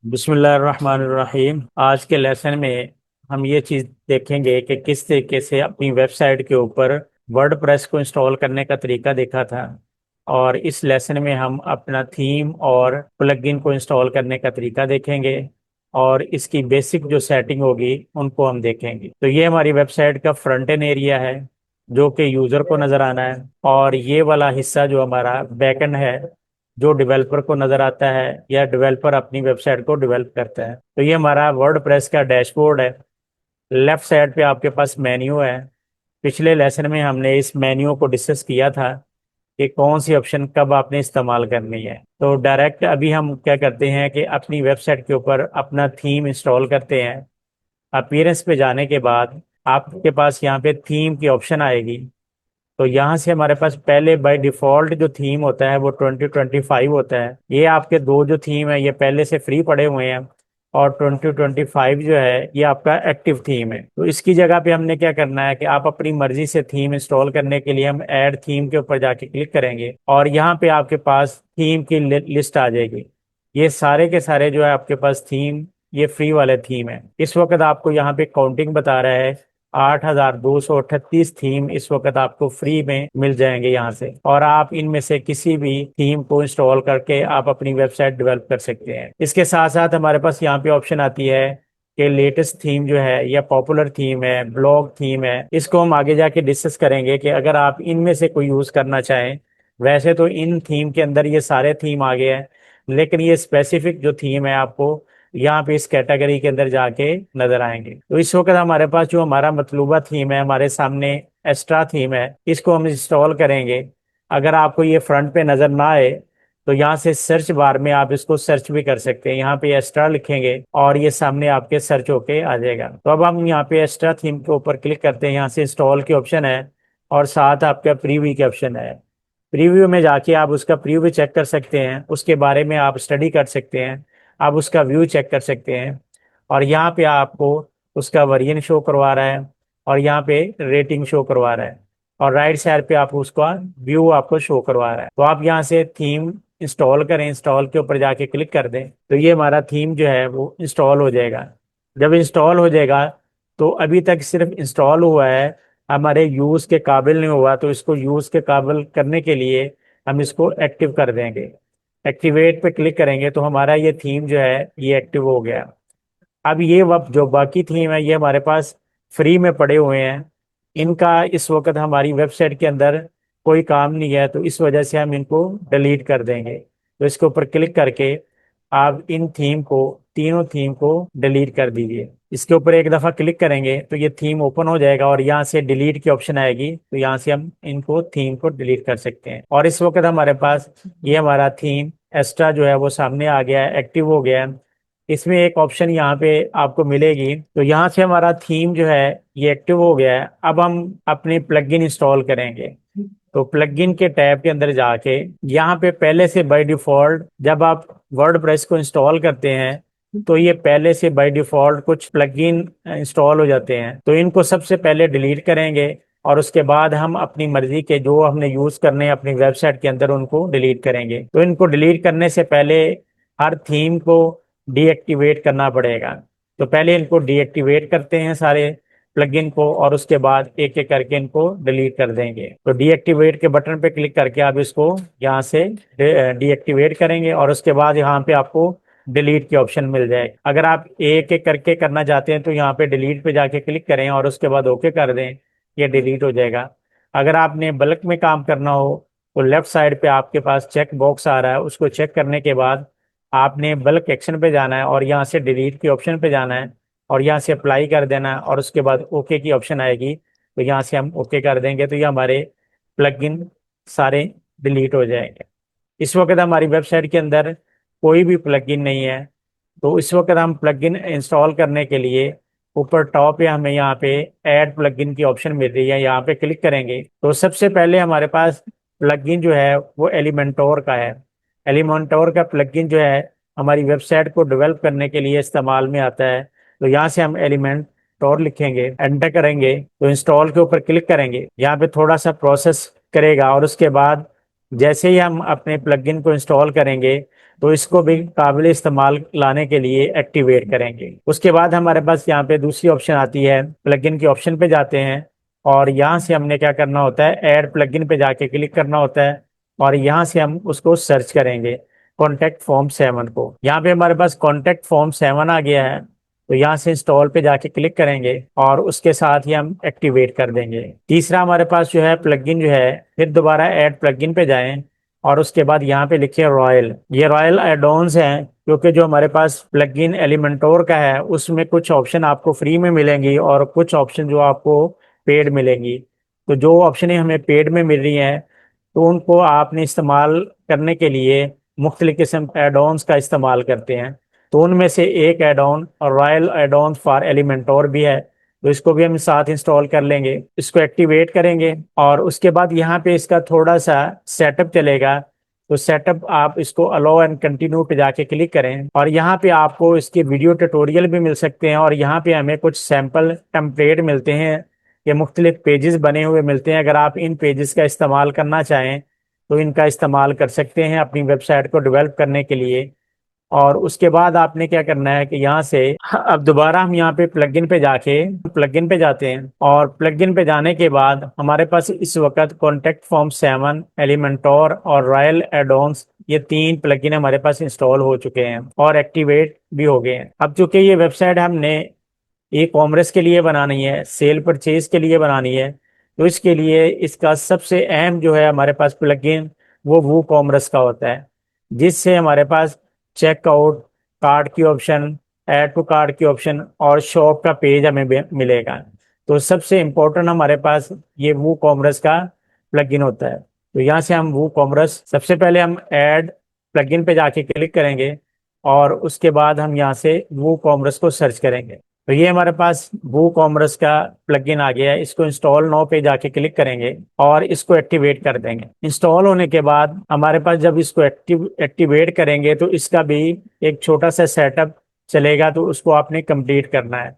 बिस्मिल्लाहिर्रहमानिर्रहीम। आज के लेसन में हम ये चीज़ देखेंगे कि किस तरीके से अपनी वेबसाइट के ऊपर वर्डप्रेस को इंस्टॉल करने का तरीका देखा था। और इस लेसन में हम अपना थीम और प्लगइन को इंस्टॉल करने का तरीका देखेंगे और इसकी बेसिक जो सेटिंग होगी उनको हम देखेंगे। तो ये हमारी वेबसाइट का फ्रंट एंड एरिया है जो कि यूज़र को नज़र आना है, और ये वाला हिस्सा जो हमारा बैकएंड है जो डेवलपर को नजर आता है या डेवलपर अपनी वेबसाइट को डेवलप करता है। तो ये हमारा वर्डप्रेस का डैशबोर्ड है। लेफ्ट साइड पे आपके पास मेन्यू है। पिछले लेसन में हमने इस मेन्यू को डिस्कस किया था कि कौन सी ऑप्शन कब आपने इस्तेमाल करनी है। तो डायरेक्ट अभी हम क्या करते हैं कि अपनी वेबसाइट के ऊपर अपना थीम इंस्टॉल करते हैं। अपीयरेंस पे जाने के बाद आपके पास यहाँ पे थीम की ऑप्शन आएगी। तो यहाँ से हमारे पास पहले बाय डिफॉल्ट जो थीम होता है वो 2025 होता है। ये आपके दो जो थीम है ये पहले से फ्री पड़े हुए हैं, और 2025 जो है ये आपका एक्टिव थीम है। तो इसकी जगह पे हमने क्या करना है कि आप अपनी मर्जी से थीम इंस्टॉल करने के लिए हम ऐड थीम के ऊपर जाके क्लिक करेंगे और यहाँ पे आपके पास थीम की लिस्ट आ जाएगी। ये सारे के सारे जो है आपके पास थीम, ये फ्री वाले थीम है। इस वक्त आपको यहाँ पे काउंटिंग बता रहा है 8,238 थीम इस वक्त आपको फ्री में मिल जाएंगे यहाँ से, और आप इनमें से किसी भी थीम को इंस्टॉल करके आप अपनी वेबसाइट डेवलप कर सकते हैं। इसके साथ साथ हमारे पास यहाँ पे ऑप्शन आती है कि लेटेस्ट थीम जो है या पॉपुलर थीम है, ब्लॉग थीम है, इसको हम आगे जाके डिस्कस करेंगे कि अगर आप इनमें से कोई यूज करना चाहें। वैसे तो इन थीम के अंदर ये सारे थीम आ गए हैं, लेकिन ये स्पेसिफिक जो थीम है आपको यहाँ पे इस कैटेगरी के अंदर जाके नजर आएंगे। तो इस वक्त हमारे पास जो हमारा मतलूबा थीम है, हमारे सामने एक्स्ट्रा थीम है, इसको हम इंस्टॉल करेंगे। अगर आपको ये फ्रंट पे नजर ना आए तो यहाँ से सर्च बार में आप इसको सर्च भी कर सकते हैं। यहाँ पे एक्स्ट्रा लिखेंगे और ये सामने आपके सर्च होके आ जाएगा। तो अब हम यहाँ पे एक्स्ट्रा थीम के ऊपर क्लिक करते हैं। यहाँ से इंस्टॉल की ऑप्शन है और साथ आपका प्रीव्यू की ऑप्शन है। प्रीव्यू में जाके आप उसका प्रीव्यू चेक कर सकते हैं, उसके बारे में आप स्टडी कर सकते हैं, आप उसका व्यू चेक कर सकते हैं। और यहाँ पे आपको उसका वर्जन शो करवा रहा है और यहाँ पे रेटिंग शो करवा रहा है, और राइट साइड पे आपको उसका व्यू आपको शो करवा रहा है। तो आप यहाँ से थीम इंस्टॉल करें, इंस्टॉल के ऊपर जाके क्लिक कर दें तो ये हमारा थीम जो है वो इंस्टॉल हो जाएगा। जब इंस्टॉल हो जाएगा तो अभी तक सिर्फ इंस्टॉल हुआ है, हमारे यूज के काबिल नहीं हुआ। तो इसको यूज के काबिल करने के लिए हम इसको एक्टिव कर देंगे। एक्टिवेट पे क्लिक करेंगे तो हमारा ये थीम जो है ये एक्टिव हो गया। अब ये वक्त जो बाकी थीम है ये हमारे पास फ्री में पड़े हुए हैं, इनका इस वक्त हमारी वेबसाइट के अंदर कोई काम नहीं है, तो इस वजह से हम इनको डिलीट कर देंगे। तो इसके ऊपर क्लिक करके आप इन थीम को, तीनों थीम को डिलीट कर दीजिए। इसके ऊपर एक दफा क्लिक करेंगे तो ये थीम ओपन हो जाएगा और यहाँ से डिलीट की ऑप्शन आएगी, तो यहाँ से हम इनको थीम को डिलीट कर सकते हैं। और इस वक्त हमारे पास ये हमारा थीम एक्स्ट्रा जो है वो सामने आ गया है, एक्टिव हो गया है। इसमें एक ऑप्शन यहाँ पे आपको मिलेगी, तो यहाँ से हमारा थीम जो है ये एक्टिव हो गया है। अब हम अपने प्लगइन इंस्टॉल करेंगे। तो प्लगइन के टैब के अंदर जाके यहाँ पे पहले से बाय डिफॉल्ट जब आप वर्डप्रेस को इंस्टॉल करते हैं तो ये पहले से बाय डिफॉल्ट कुछ प्लगइन इंस्टॉल हो जाते हैं, तो इनको सबसे पहले डिलीट करेंगे और उसके बाद हम अपनी मर्जी के जो हमने यूज करने हैं अपनी वेबसाइट के अंदर उनको डिलीट करेंगे। तो इनको डिलीट करने से पहले हर थीम को डीएक्टिवेट करना पड़ेगा। तो पहले इनको डीएक्टिवेट करते हैं सारे प्लगइन को, और उसके बाद एक एक करके इनको डिलीट कर देंगे। तो डीएक्टिवेट के बटन पे क्लिक करके आप इसको यहाँ से डीएक्टिवेट करेंगे और उसके बाद यहाँ पे आपको डिलीट की ऑप्शन मिल जाए। अगर आप एक एक करके करना चाहते हैं तो यहाँ पे डिलीट पे जाके क्लिक करें और उसके बाद ओके कर दें, ये डिलीट हो जाएगा। अगर आपने बल्क में काम करना हो तो लेफ्ट साइड पे आपके पास चेक बॉक्स आ रहा है, उसको चेक करने के बाद आपने बल्क एक्शन पे जाना है और यहाँ से डिलीट के ऑप्शन पे जाना है और यहाँ से अप्लाई कर देना है, और उसके बाद ओके की ऑप्शन आएगी तो यहाँ से हम ओके कर देंगे तो ये हमारे प्लगइन सारे डिलीट हो जाएंगे। इस वक्त हमारी वेबसाइट के अंदर कोई भी प्लगइन नहीं है। तो इस वक्त हम प्लगइन इंस्टॉल करने के लिए ऊपर टॉप पे हमें यहाँ पे ऐड प्लगइन की ऑप्शन मिल रही है, यहाँ पे क्लिक करेंगे तो सबसे पहले हमारे पास प्लगइन जो है वो एलिमेंटोर का है। एलिमेंटोर का प्लगइन जो है हमारी वेबसाइट को डेवलप करने के लिए इस्तेमाल में आता है। तो यहाँ से हम एलिमेंटोर लिखेंगे, एंटर करेंगे तो इंस्टॉल के ऊपर क्लिक करेंगे। यहाँ पे थोड़ा सा प्रोसेस करेगा और उसके बाद जैसे ही हम अपने प्लगइन को इंस्टॉल करेंगे तो इसको भी काबिल इस्तेमाल लाने के लिए एक्टिवेट करेंगे। उसके बाद हमारे पास यहाँ पे दूसरी ऑप्शन आती है, प्लगइन के ऑप्शन पे जाते हैं और यहाँ से हमने क्या करना होता है, ऐड प्लगइन पे जाके क्लिक करना होता है और यहाँ से हम उसको सर्च करेंगे, कॉन्टेक्ट फॉर्म 7 को। यहाँ पे हमारे पास कॉन्टेक्ट फॉर्म 7 आ गया है, तो यहाँ से इंस्टॉल पे जाके क्लिक करेंगे और उसके साथ ही हम एक्टिवेट कर देंगे। तीसरा हमारे पास जो है प्लगइन जो है, फिर दोबारा ऐड प्लगइन पे जाएं और उसके बाद यहाँ पे लिखे रॉयल। ये रॉयल एडॉन्स हैं, क्योंकि जो हमारे पास प्लगइन एलिमेंटोर का है उसमें कुछ ऑप्शन आपको फ्री में मिलेंगी और कुछ ऑप्शन जो आपको पेड मिलेंगी। तो जो ऑप्शन हमें पेड में मिल रही हैं तो उनको आपने इस्तेमाल करने के लिए मुख्तलिफ किस्म एडॉन्स का इस्तेमाल करते हैं। तो उनमें से एक एड ऑन और रॉयल एड ऑन फॉर एलिमेंटोर भी है, तो इसको भी हम साथ इंस्टॉल कर लेंगे। इसको एक्टिवेट करेंगे और उसके बाद यहाँ पे इसका थोड़ा सा सेटअप चलेगा। तो सेटअप आप इसको अलाउ एंड कंटिन्यू पे जाके क्लिक करें और यहाँ पे आपको इसके वीडियो ट्यूटोरियल भी मिल सकते हैं और यहाँ पे हमें कुछ सैंपल टेम्पलेट मिलते हैं, ये मुख्तलिफ पेजेस बने हुए मिलते हैं। अगर आप इन पेजेस का इस्तेमाल करना चाहें तो इनका इस्तेमाल कर सकते हैं अपनी वेबसाइट को डेवलप करने के लिए। और उसके बाद आपने क्या करना है कि यहाँ से अब दोबारा हम यहाँ पे प्लगइन पे जाके प्लगइन पे जाते हैं और प्लगइन पे जाने के बाद हमारे पास इस वक्त कॉन्टेक्ट फॉर्म 7, एलिमेंटोर और रॉयल एडॉन्स, ये 3 प्लगइन हमारे पास इंस्टॉल हो चुके हैं और एक्टिवेट भी हो गए हैं। अब चूंकि ये वेबसाइट हमने ई कॉमर्स के लिए बनानी है, सेल परचेज के लिए बनानी है, तो इसके लिए इसका सबसे अहम जो है हमारे पास प्लगइन, वो वू कॉमर्स का होता है, जिससे हमारे पास चेकआउट, कार्ड की ऑप्शन, ऐड टू कार्ड की ऑप्शन और शॉप का पेज हमें मिलेगा। तो सबसे इम्पोर्टेंट हमारे पास ये वू कॉमर्स का प्लगइन होता है। तो यहाँ से हम वू कॉमर्स, सबसे पहले हम ऐड प्लगइन पे जाके क्लिक करेंगे और उसके बाद हम यहाँ से वू कॉमर्स को सर्च करेंगे। तो ये हमारे पास वू कॉमर्स का प्लगइन आ गया है। इसको इंस्टॉल नाउ पे जाके क्लिक करेंगे और इसको एक्टिवेट कर देंगे। इंस्टॉल होने के बाद हमारे पास जब इसको एक्टिवेट करेंगे तो इसका भी एक छोटा सा सेटअप चलेगा, तो उसको आपने कंप्लीट करना है।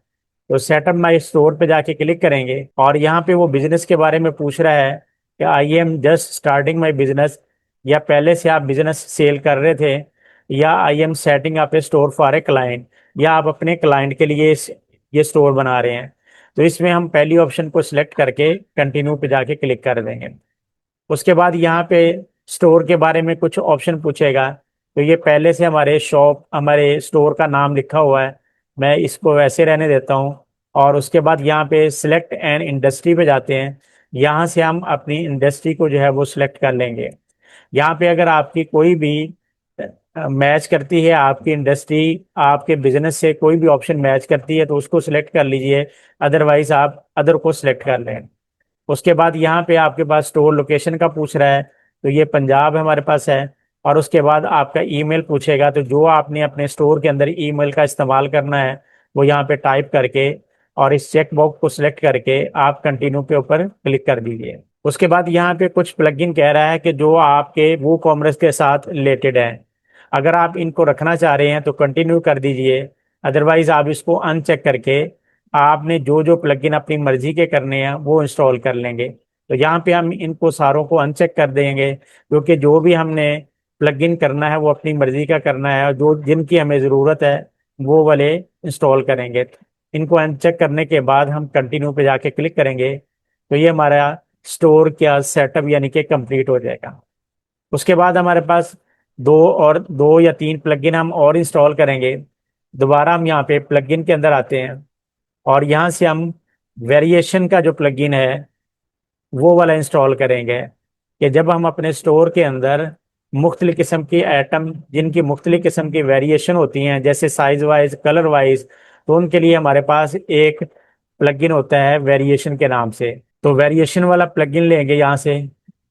तो सेटअप माई स्टोर पे जाके क्लिक करेंगे और यहाँ पे वो बिजनेस के बारे में पूछ रहा है कि I am just starting my business, या पहले से आप बिजनेस सेल कर रहे थे, या I am setting up A store for a client, या आप अपने क्लाइंट के लिए ये स्टोर बना रहे हैं। तो इसमें हम पहली ऑप्शन को सिलेक्ट करके कंटिन्यू पे जाके क्लिक कर देंगे। उसके बाद यहाँ पे स्टोर के बारे में कुछ ऑप्शन पूछेगा, तो ये पहले से हमारे शॉप, हमारे स्टोर का नाम लिखा हुआ है, मैं इसको वैसे रहने देता हूँ। और उसके बाद यहाँ पे सिलेक्ट एन इंडस्ट्री पे जाते हैं, यहाँ से हम अपनी इंडस्ट्री को जो है वो सिलेक्ट कर लेंगे। यहाँ पे अगर आपकी कोई भी मैच करती है, आपकी इंडस्ट्री आपके बिजनेस से कोई भी ऑप्शन मैच करती है तो उसको सिलेक्ट कर लीजिए, अदरवाइज आप अदर को सिलेक्ट कर लें। उसके बाद यहाँ पे आपके पास स्टोर लोकेशन का पूछ रहा है, तो ये पंजाब हमारे पास है। और उसके बाद आपका ईमेल पूछेगा, तो जो आपने अपने स्टोर के अंदर ईमेल का इस्तेमाल करना है वो यहाँ पे टाइप करके और इस चेक बॉक्स को सिलेक्ट करके आप कंटिन्यू पे ऊपर क्लिक कर दीजिए। उसके बाद यहाँ पे कुछ प्लगइन कह रहा है कि जो आपके वो कॉमर्स के साथ रिलेटेड है, अगर आप इनको रखना चाह रहे हैं तो कंटिन्यू कर दीजिए, अदरवाइज आप इसको अनचेक करके आपने जो जो प्लगइन अपनी मर्जी के करने हैं वो इंस्टॉल कर लेंगे। तो यहाँ पे हम इनको सारों को अनचेक कर देंगे, क्योंकि जो भी हमने प्लगइन करना है वो अपनी मर्जी का करना है और जो जिनकी हमें ज़रूरत है वो वाले इंस्टॉल करेंगे। इनको अनचेक करने के बाद हम कंटिन्यू पे जाके क्लिक करेंगे, तो ये हमारा स्टोर क्या सेटअप यानी कि कंप्लीट हो जाएगा। उसके बाद हमारे पास दो या तीन प्लगइन हम और इंस्टॉल करेंगे। दोबारा हम यहाँ पे प्लगइन के अंदर आते हैं और यहाँ से हम वेरिएशन का जो प्लगइन है वो वाला इंस्टॉल करेंगे, कि जब हम अपने स्टोर के अंदर मुख्तलिफ किस्म की आइटम जिनकी मुख्तलिफ किस्म की वेरिएशन होती हैं, जैसे साइज वाइज, कलर वाइज, तो उनके लिए हमारे पास एक प्लगइन होता है वेरिएशन के नाम से। तो वेरिएशन वाला प्लगइन लेंगे यहाँ से,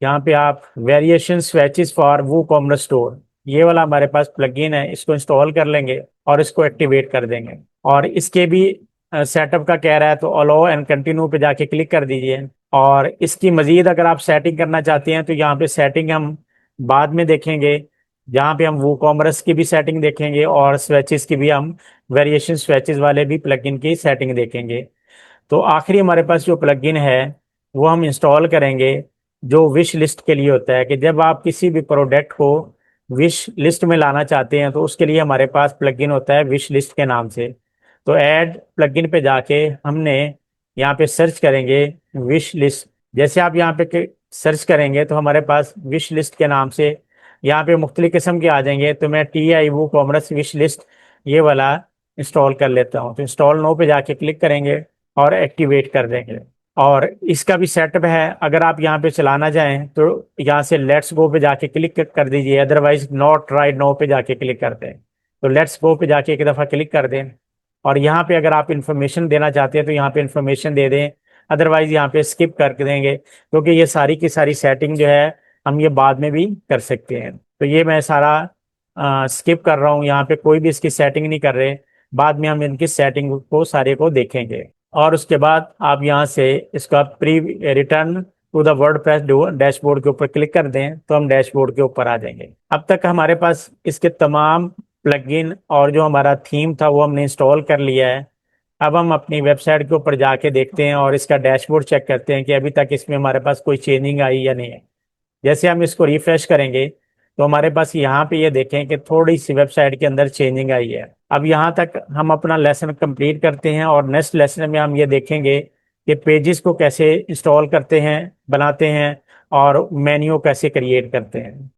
यहाँ पे आप वेरिएशन स्वेचेस फॉर वो कॉमर्स स्टोर, ये वाला हमारे पास प्लगइन है, इसको इंस्टॉल कर लेंगे और इसको एक्टिवेट कर देंगे। और इसके भी सेटअप का कह रहा है, तो अलाउ एंड कंटिन्यू पे जाके क्लिक कर दीजिए। और इसकी मजीद अगर आप सेटिंग करना चाहते हैं तो यहाँ पे सेटिंग हम बाद में देखेंगे, जहाँ पे हम वो कॉमर्स की भी सेटिंग देखेंगे और स्वेचेस की भी, हम वेरिएशन स्वेचेस वाले भी प्लगइन की सेटिंग देखेंगे। तो आखिरी हमारे पास जो प्लगइन है वो हम इंस्टॉल करेंगे, जो विश लिस्ट के लिए होता है, कि जब आप किसी भी प्रोडक्ट को विश लिस्ट में लाना चाहते हैं तो उसके लिए हमारे पास प्लगइन होता है विश लिस्ट के नाम से। तो ऐड प्लगइन पे जाके हमने यहाँ पे सर्च करेंगे विश लिस्ट। जैसे आप यहाँ पे सर्च करेंगे तो हमारे पास विश लिस्ट के नाम से यहाँ पे मुख्तलिफ किस्म के आ जाएंगे। तो मैं TI वो कॉमर्स विश लिस्ट ये वाला इंस्टॉल कर लेता हूँ। तो इंस्टॉल नो पे जाके क्लिक करेंगे और एक्टिवेट कर देंगे। और इसका भी सेटअप है, अगर आप यहाँ पे चलाना चाहें तो यहाँ से लेट्स गो पे जाके क्लिक कर दीजिए, अदरवाइज नॉट राइट नो पे जाके क्लिक कर दें। तो लेट्स गो पे जाके एक दफ़ा क्लिक कर दें और यहाँ पे अगर आप इन्फॉर्मेशन देना चाहते हैं तो यहाँ पे इन्फॉर्मेशन दे दें, अदरवाइज यहाँ पे स्किप कर देंगे क्योंकि ये सारी की सारी सेटिंग जो है हम ये बाद में भी कर सकते हैं। तो ये मैं सारा स्किप कर रहा हूँ, यहाँ पे कोई भी इसकी सेटिंग नहीं कर रहे। बाद में हम इनकी सेटिंग को सारे को देखेंगे। और उसके बाद आप यहाँ से इसका pre return to the WordPress dashboard के ऊपर क्लिक कर दें तो हम डैशबोर्ड के ऊपर आ जाएंगे। अब तक हमारे पास इसके तमाम प्लगइन और जो हमारा थीम था वो हमने इंस्टॉल कर लिया है। अब हम अपनी वेबसाइट के ऊपर जाके देखते हैं और इसका डैशबोर्ड चेक करते हैं कि अभी तक इसमें हमारे पास कोई चेंजिंग आई या नहीं है। जैसे हम इसको रिफ्रेश करेंगे तो हमारे पास यहाँ पे ये देखें कि थोड़ी सी वेबसाइट के अंदर चेंजिंग आई है। अब यहाँ तक हम अपना लेसन कंप्लीट करते हैं और नेक्स्ट लेसन में हम ये देखेंगे कि पेजेस को कैसे इंस्टॉल करते हैं, बनाते हैं और मेन्यू कैसे क्रिएट करते हैं।